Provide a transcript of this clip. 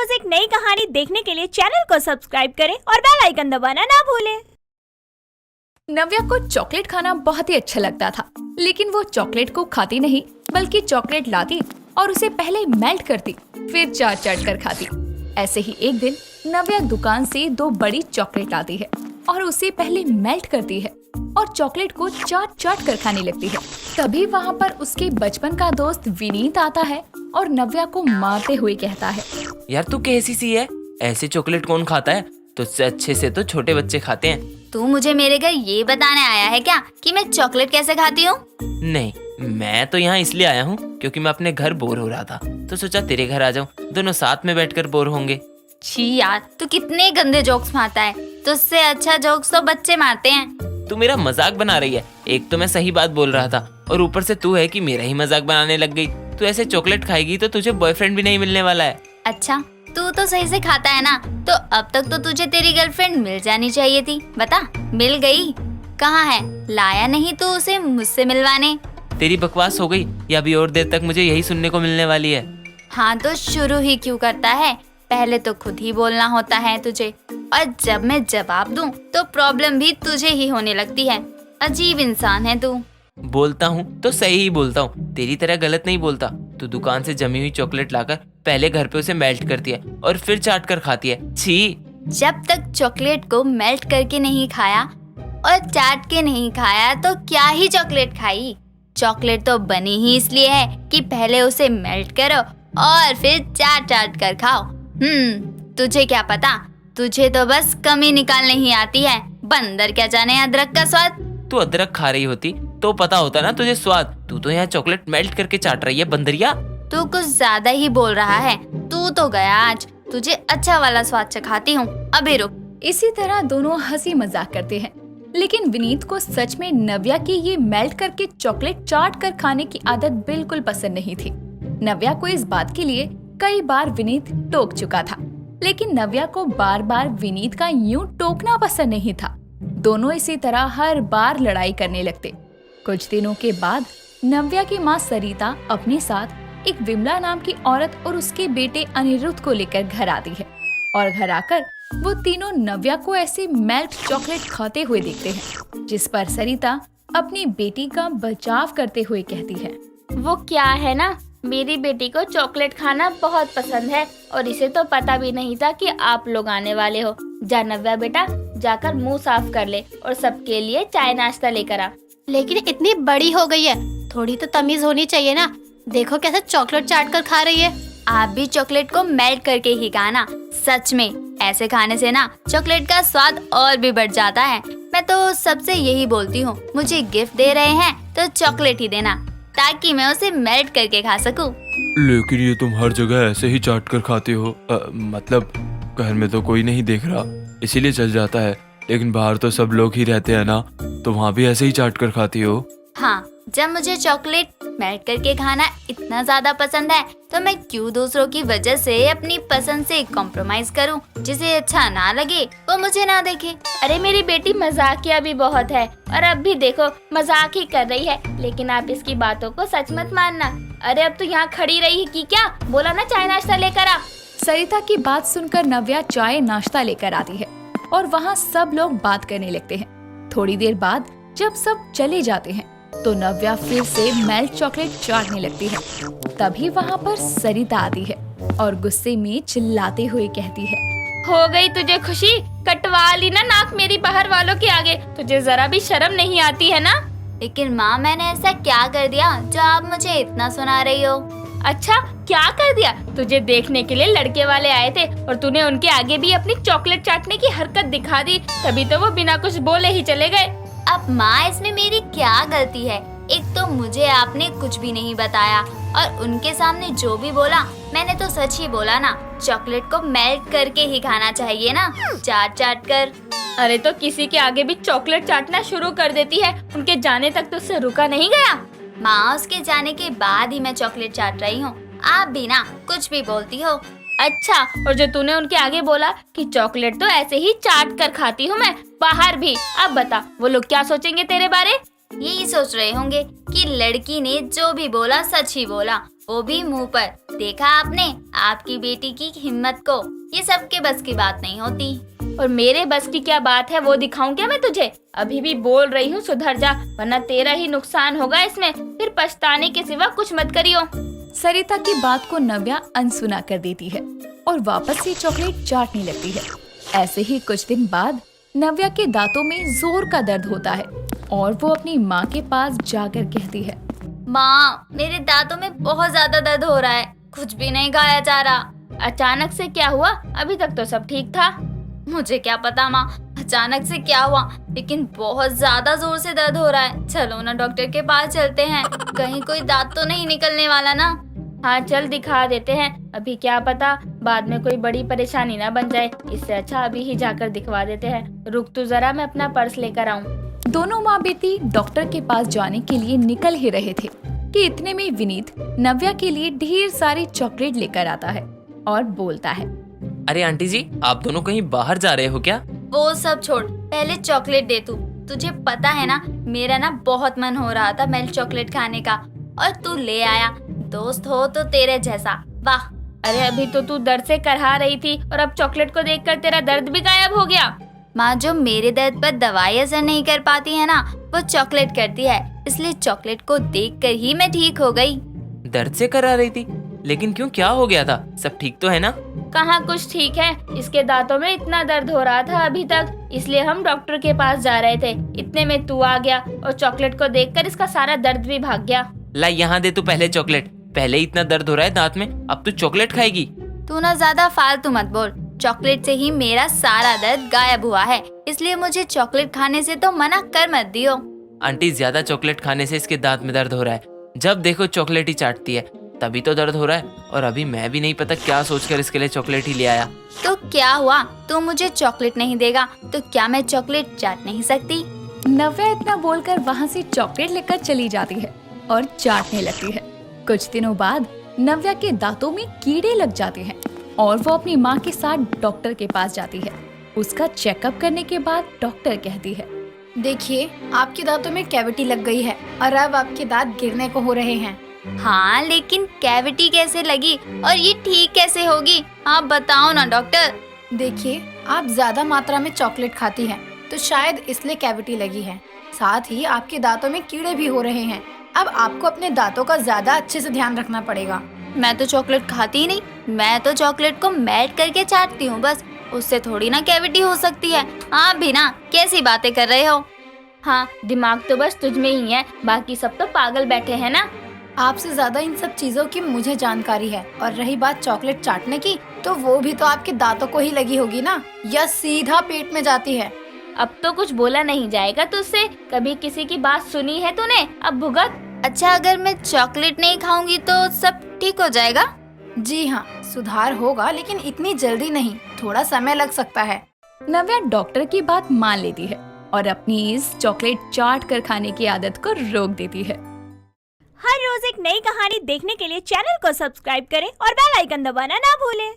रोज एक नई कहानी देखने के लिए चैनल को सब्सक्राइब करें और बेल आइकन दबाना ना भूलें। नव्या को चॉकलेट खाना बहुत ही अच्छा लगता था, लेकिन वो चॉकलेट को खाती नहीं बल्कि चॉकलेट लाती और उसे पहले मेल्ट करती, फिर चाट चाट कर खाती। ऐसे ही एक दिन नव्या दुकान से 2 बड़ी चॉकलेट लाती है और उसे पहले मेल्ट करती है और चॉकलेट को चाट चाट कर खाने लगती है। तभी वहाँ पर उसके बचपन का दोस्त विनीत आता है और नव्या को मारते हुए कहता है, यार तू कैसी सी है, ऐसे चॉकलेट कौन खाता है? तुझसे अच्छे से तो छोटे बच्चे खाते हैं। तू मुझे मेरे घर ये बताने आया है क्या कि मैं चॉकलेट कैसे खाती हूँ? नहीं, मैं तो यहाँ इसलिए आया हूँ क्योंकि मैं अपने घर बोर हो रहा था, तो सोचा तेरे घर आ जाऊँ, दोनों साथ में बैठकर बोर होंगे। छी यार, तू कितने गंदे जोक्स मारता है। तुझसे अच्छा जोक्स तो बच्चे मारते हैं। तू मेरा मजाक बना रही है। एक तो मैं सही बात बोल रहा था और ऊपर से तू है कि मेरा ही मजाक बनाने लग गई। तू ऐसे चॉकलेट खाएगी तो तुझे बॉयफ्रेंड भी नहीं मिलने वाला है। अच्छा, तू तो सही से खाता है ना, तो अब तक तो तुझे तेरी गर्लफ्रेंड मिल जानी चाहिए थी। बता, मिल गई? कहाँ है? लाया नहीं तो उसे मुझसे मिलवाने। तेरी बकवास हो गई या अभी और देर तक मुझे यही सुनने को मिलने वाली है? हाँ तो शुरू ही क्यों करता है? पहले तो खुद ही बोलना होता है तुझे, और जब मैं जवाब दूं तो प्रॉब्लम भी तुझे ही होने लगती है। अजीब इंसान है तू। बोलता हूँ तो सही ही बोलता हूँ, तेरी तरह गलत नहीं बोलता। तू दुकान से जमी हुई चॉकलेट लाकर पहले घर पे उसे मेल्ट करती है और फिर चाट कर खाती है। छी! जब तक चॉकलेट को मेल्ट करके नहीं खाया और चाट के नहीं खाया तो क्या ही चॉकलेट खाई। चॉकलेट तो बनी ही इसलिए है कि पहले उसे मेल्ट करो और फिर चाट चाट कर खाओ। तुझे क्या पता, तुझे तो बस कमी निकालने ही आती है। बंदर क्या जाने अदरक का स्वाद। तू अदरक खा रही होती तो पता होता ना तुझे स्वाद। तू तो यहाँ चॉकलेट मेल्ट करके चाट रही है, बंदरिया। तू कुछ ज्यादा ही बोल रहा है। तू तो गया आज, तुझे अच्छा वाला स्वाद चखाती हूँ। अभी रुक। इसी तरह दोनों हंसी मजाक करते हैं, लेकिन विनीत को सच में नव्या की ये मेल्ट करके चॉकलेट चाट कर खाने की आदत बिल्कुल पसंद नहीं थी। नव्या को इस बात के लिए कई बार विनीत टोक चुका था, लेकिन नव्या को बार बार विनीत का यूं टोकना पसंद नहीं था। दोनों इसी तरह हर बार लड़ाई करने लगते। कुछ दिनों के बाद नव्या की माँ सरिता अपने साथ एक विमला नाम की औरत और उसके बेटे अनिरुद्ध को लेकर घर आती है और घर आकर वो तीनों नव्या को ऐसे मेल्ट चॉकलेट खाते हुए देखते हैं, जिस पर सरिता अपनी बेटी का बचाव करते हुए कहती है, वो क्या है ना, मेरी बेटी को चॉकलेट खाना बहुत पसंद है और इसे तो पता भी नहीं था कि आप लोग आने वाले हो। जा नव्या बेटा, जाकर मुंह साफ कर ले और सबके लिए चाय नाश्ता लेकर आ। लेकिन इतनी बड़ी हो गई है, थोड़ी तो तमीज होनी चाहिए ना। देखो कैसे चॉकलेट चाट कर खा रही है। आप भी चॉकलेट को मेल्ट करके ही खाना। सच में ऐसे खाने से ना चॉकलेट का स्वाद और भी बढ़ जाता है। मैं तो सबसे यही बोलती हूँ, मुझे गिफ्ट दे रहे हैं तो चॉकलेट ही देना, ताकि मैं उसे मेल्ट करके खा सकूं। लेकिन ये तुम हर जगह ऐसे ही चाट कर खाते हो। मतलब घर में तो कोई नहीं देख रहा, इसीलिए चल जाता है, लेकिन बाहर तो सब लोग ही रहते हैं ना, तो वहाँ भी ऐसे ही चाट कर खाती हो। हाँ, जब मुझे चॉकलेट मेल्ट करके खाना इतना ज्यादा पसंद है तो मैं क्यों दूसरों की वजह से अपनी पसंद से कॉम्प्रोमाइज करूं। जिसे अच्छा ना लगे वो मुझे ना देखे। अरे मेरी बेटी मजाकिया भी बहुत है और अब भी देखो मजाक ही कर रही है, लेकिन आप इसकी बातों को सच मत मानना। अरे अब तो यहाँ खड़ी रही कि क्या, बोला ना चाय नाश्ता लेकर आ। सरिता की बात सुनकर नव्या चाय नाश्ता लेकर आती है और वहाँ सब लोग बात करने लगते हैं। थोड़ी देर बाद जब सब चले जाते हैं तो नव्या फिर से मेल्ट चॉकलेट चाटने लगती है। तभी वहाँ पर सरिता आती है और गुस्से में चिल्लाते हुए कहती है, हो गई तुझे खुशी, कटवा ली ना नाक मेरी बाहर वालों के आगे। तुझे जरा भी शर्म नहीं आती है ना? लेकिन माँ, मैंने ऐसा क्या कर दिया जो आप मुझे इतना सुना रही हो? अच्छा, क्या कर दिया? तुझे देखने के लिए लड़के वाले आए थे और तूने उनके आगे भी अपनी चॉकलेट चाटने की हरकत दिखा दी, तभी तो वो बिना कुछ बोले ही चले गए। अब माँ, इसमें मेरी क्या गलती है? एक तो मुझे आपने कुछ भी नहीं बताया और उनके सामने जो भी बोला मैंने तो सच ही बोला ना। चॉकलेट को मेल्ट करके ही खाना चाहिए ना, चाट चाट कर। अरे तो किसी के आगे भी चॉकलेट चाटना शुरू कर देती है, उनके जाने तक तो उससे रुका नहीं गया। माँ, उसके जाने के बाद ही मैं चॉकलेट चाट रही हूँ। आप भी ना कुछ भी बोलती हो। अच्छा, और जो तूने उनके आगे बोला कि चॉकलेट तो ऐसे ही चाट कर खाती हूँ मैं, बाहर भी, अब बता वो लोग क्या सोचेंगे तेरे बारे? यही सोच रहे होंगे कि लड़की ने जो भी बोला सच ही बोला वो भी मुंह पर। देखा आपने आपकी बेटी की हिम्मत को, ये सबके बस की बात नहीं होती। और मेरे बस की क्या बात है वो दिखाऊं क्या मैं तुझे? अभी भी बोल रही हूँ सुधर जा, वरना तेरा ही नुकसान होगा इसमें, फिर पछताने के सिवा कुछ मत करियो। सरिता की बात को नव्या अनसुना कर देती है और वापस से चॉकलेट चाटने लगती है। ऐसे ही कुछ दिन बाद नव्या के दांतों में जोर का दर्द होता है और वो अपनी माँ के पास जाकर कहती है, माँ, मेरे दांतों में बहुत ज्यादा दर्द हो रहा है, कुछ भी नहीं खाया जा रहा। अचानक से क्या हुआ? अभी तक तो सब ठीक था। मुझे क्या पता माँ, अचानक से क्या हुआ, लेकिन बहुत ज्यादा जोर से दर्द हो रहा है। चलो ना डॉक्टर के पास चलते हैं, कहीं कोई दांत तो नहीं निकलने वाला ना। हाँ चल दिखा देते हैं, अभी क्या पता बाद में कोई बड़ी परेशानी ना बन जाए, इससे अच्छा अभी ही जाकर दिखवा देते हैं। रुक तू जरा, मैं अपना पर्स लेकर आऊँ। दोनों माँ बेटी डॉक्टर के पास जाने के लिए निकल ही रहे थे कि इतने में विनीत नव्या के लिए ढेर सारी चॉकलेट लेकर आता है और बोलता है, अरे आंटी जी, आप दोनों कहीं बाहर जा रहे हो क्या? वो सब छोड़, पहले चॉकलेट दे तू। तुझे पता है ना, मेरा ना बहुत मन हो रहा था मेल्ट चॉकलेट खाने का, और तू ले आया। दोस्त हो तो तेरे जैसा, वाह। अरे अभी तो तू दर्द से करहा रही थी और अब चॉकलेट को देखकर तेरा दर्द भी गायब हो गया। माँ, जो मेरे दर्द पर दवाई असर नहीं कर पाती है ना, वो चॉकलेट करती है, इसलिए चॉकलेट को देखकर ही मैं ठीक हो गई। दर्द से करा रही थी, लेकिन क्यों, क्या हो गया था? सब ठीक तो है ना? कहाँ कुछ ठीक है, इसके दांतों में इतना दर्द हो रहा था अभी तक, इसलिए हम डॉक्टर के पास जा रहे थे। इतने में तू आ गया और चॉकलेट को देखकर इसका सारा दर्द भी भाग गया। ला यहाँ दे तू पहले चॉकलेट। पहले ही इतना दर्द हो रहा है दांत में, अब तू चॉकलेट खाएगी? तू ना ज्यादा फालतू मत बोल, चॉकलेट से ही मेरा सारा दर्द गायब हुआ है, इसलिए मुझे चॉकलेट खाने से तो मना कर मत दियो। आंटी, ज्यादा चॉकलेट खाने से इसके दांत में दर्द हो रहा है, जब देखो चॉकलेट ही चाटती है, तभी तो दर्द हो रहा है। और अभी मैं भी नहीं पता क्या सोचकर इसके लिए चॉकलेट ही ले आया। तो क्या हुआ, तू मुझे चॉकलेट नहीं देगा तो क्या मैं चॉकलेट चाट नहीं सकती? नव्या इतना बोलकर वहाँ से चॉकलेट लेकर चली जाती है और चाटने लगती है। कुछ दिनों बाद नव्या के दांतों में कीड़े लग जाते हैं और वो अपनी माँ के साथ डॉक्टर के पास जाती है। उसका चेकअप करने के बाद डॉक्टर कहती है, देखिए, आपके दांतों में कैविटी लग गई है और अब आपके दांत गिरने को हो रहे हैं। हाँ, लेकिन कैविटी कैसे लगी और ये ठीक कैसे होगी, आप बताओ ना डॉक्टर। देखिए, आप ज्यादा मात्रा में चॉकलेट खाती हैं, तो शायद इसलिए कैविटी लगी है। साथ ही आपके दांतों में कीड़े भी हो रहे हैं। अब आपको अपने दांतों का ज्यादा अच्छे से ध्यान रखना पड़ेगा। मैं तो चॉकलेट खाती ही नहीं, मैं तो चॉकलेट को मेल्ट करके चाटती हूँ बस, उससे थोड़ी ना कैविटी हो सकती है। आप भी ना कैसी बातें कर रहे हो। हाँ, दिमाग तो बस तुझ में ही है, बाकी सब तो पागल बैठे हैं ना। आपसे ज्यादा इन सब चीजों की मुझे जानकारी है। और रही बात चॉकलेट चाटने की, तो वो भी तो आपके दांतों को ही लगी होगी ना, या सीधा पेट में जाती है। अब तो कुछ बोला नहीं जाएगा तुझसे, कभी किसी की बात सुनी है तूने? अब भुगत। अच्छा, अगर मैं चॉकलेट नहीं खाऊंगी तो सब ठीक हो जाएगा? जी हाँ, सुधार होगा, लेकिन इतनी जल्दी नहीं, थोड़ा समय लग सकता है। नव्या डॉक्टर की बात मान लेती है और अपनी इस चॉकलेट चाट कर खाने की आदत को रोक देती है। हर रोज एक नई कहानी देखने के लिए चैनल को सब्सक्राइब करें और बेल आइकन दबाना ना भूलें।